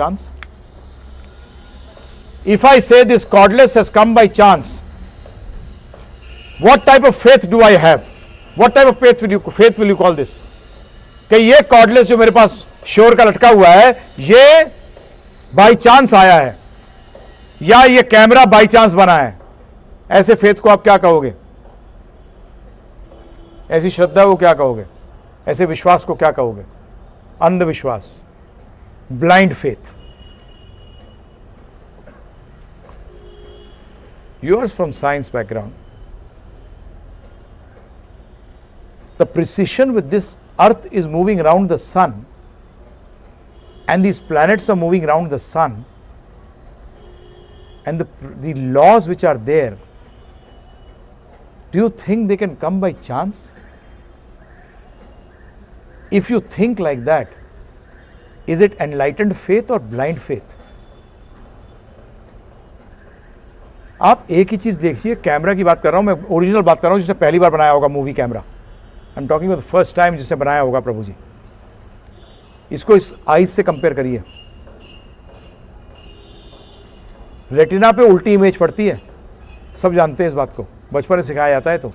chance. If I say this cordless has come by chance, what type of faith do I have? What type of faith will you call this? कि ये cordless जो मेरे पास sure का लटका हुआ है ये बाई चांस आया है या ये कैमरा बाई चांस बना है, ऐसे फेथ को आप क्या कहोगे? ऐसी श्रद्धा को क्या कहोगे? ऐसे विश्वास को क्या कहोगे? अंधविश्वास, blind faith. You are from science background. The precision with this earth is moving around the sun and these planets are moving around the sun, and the laws which are there, do you think they can come by chance? If you think like that, is it enlightened faith or blind faith? आप एक ही चीज देखिए, camera की बात कर रहा हूं मैं, ओरिजिनल बात कर रहा हूं जिसने पहली बार बनाया होगा movie camera. I am talking about the first time जिसने बनाया होगा प्रभु जी. इसको इस आईज से कंपेयर करिए. रेटिना पे उल्टी इमेज पड़ती है, सब जानते हैं इस बात को, बचपन में सिखाया जाता है. तो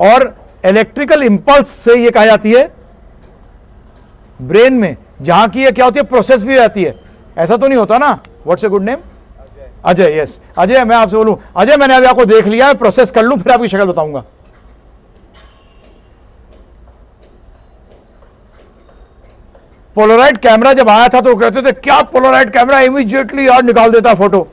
और इलेक्ट्रिकल इंपल्स से ये कहा जाती है ब्रेन में, जहां की ये क्या होती है, प्रोसेस भी हो जाती है. ऐसा तो नहीं होता ना? What's a good name? Ajay. Yes Ajay, मैं आपसे बोलूं अजय मैंने अभी आपको देख लिया है, प्रोसेस कर लूं फिर आपकी शक्ल बताऊंगा. पोलराइड कैमरा जब आया था तो कहते थे क्या पोलराइड कैमरा, इमीडिएटली यार निकाल देता फोटो.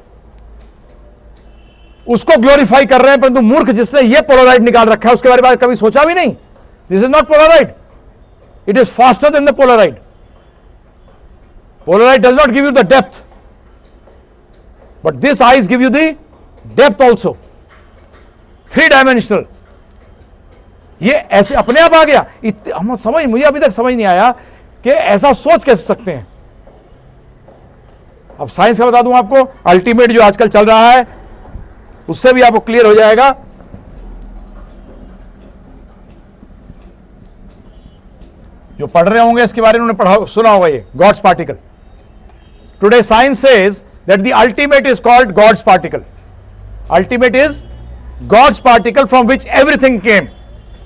उसको ग्लोरीफाई कर रहे हैं, परंतु मूर्ख जिसने ये पोलराइड निकाल रखा है उसके बारे में कभी सोचा भी नहीं. This is not Polaroid, it is faster than the Polaroid. Polaroid does not give you the depth, but this eyes give you the depth also, 3-dimensional. ये ऐसे अपने आप आ गया. हम मुझे अभी तक समझ नहीं आया कि ऐसा सोच कैसे सकते हैं. अब साइंस का बता दूं आपको, अल्टीमेट जो आजकल चल रहा है उससे भी आपको क्लियर हो जाएगा. जो पढ़ रहे होंगे इसके बारे में उन्होंने सुना होगा ये god's particle. Today science says that the ultimate is called god's particle. Ultimate is god's particle from which everything came.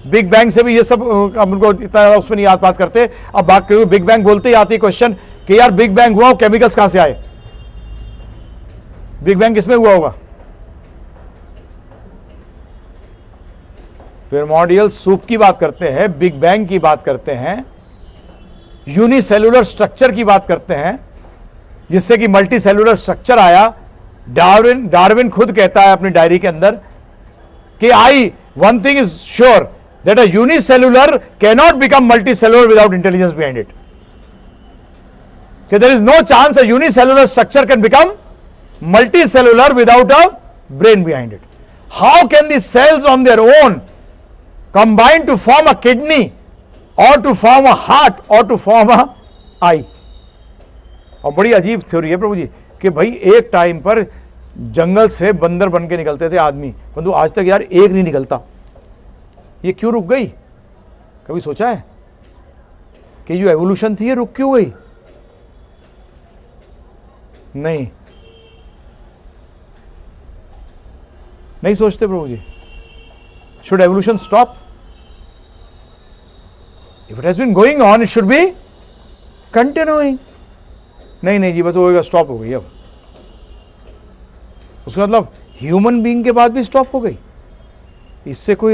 Big bang से भी ये सब उनको इतना उसमें नहीं बात करते. अब बात करूं, बिग बैंग बोलते ही आती है क्वेश्चन कि यार बिग बैंग हुआ, केमिकल्स कहां से आए? बिग बैंग किसमें हुआ होगा? प्रिमॉर्डियल सूप की बात करते हैं, बिग बैंग की बात करते हैं, यूनिसेलुलर स्ट्रक्चर की बात करते हैं, जिससे कि मल्टी सेलुलर स्ट्रक्चर आया. डार्विन खुद कहता है अपनी डायरी के अंदर कि one thing is sure that a unicellular can not become multi cellular without intelligence behind it. There is no chance a unicellular structure can become multi cellular without a brain behind it. How can the cells on their own combine to form a kidney or to form a heart or to form a eye? और बड़ी अजीब theory है प्रभु जी कि भाई एक time पर जंगल से बंदर बन के निकलते थे आदमी, परंतु आज तक यार एक नहीं निकलता. ये क्यों रुक गई? कभी सोचा है कि जो एवोल्यूशन थी ये रुक क्यों गई? नहीं सोचते प्रभु जी. Should evolution stop? If it has been going on, it should be continuing. नहीं जी, बस होगा, स्टॉप हो गई. अब उसका मतलब ह्यूमन बीइंग के बाद भी स्टॉप हो गई. इससे कोई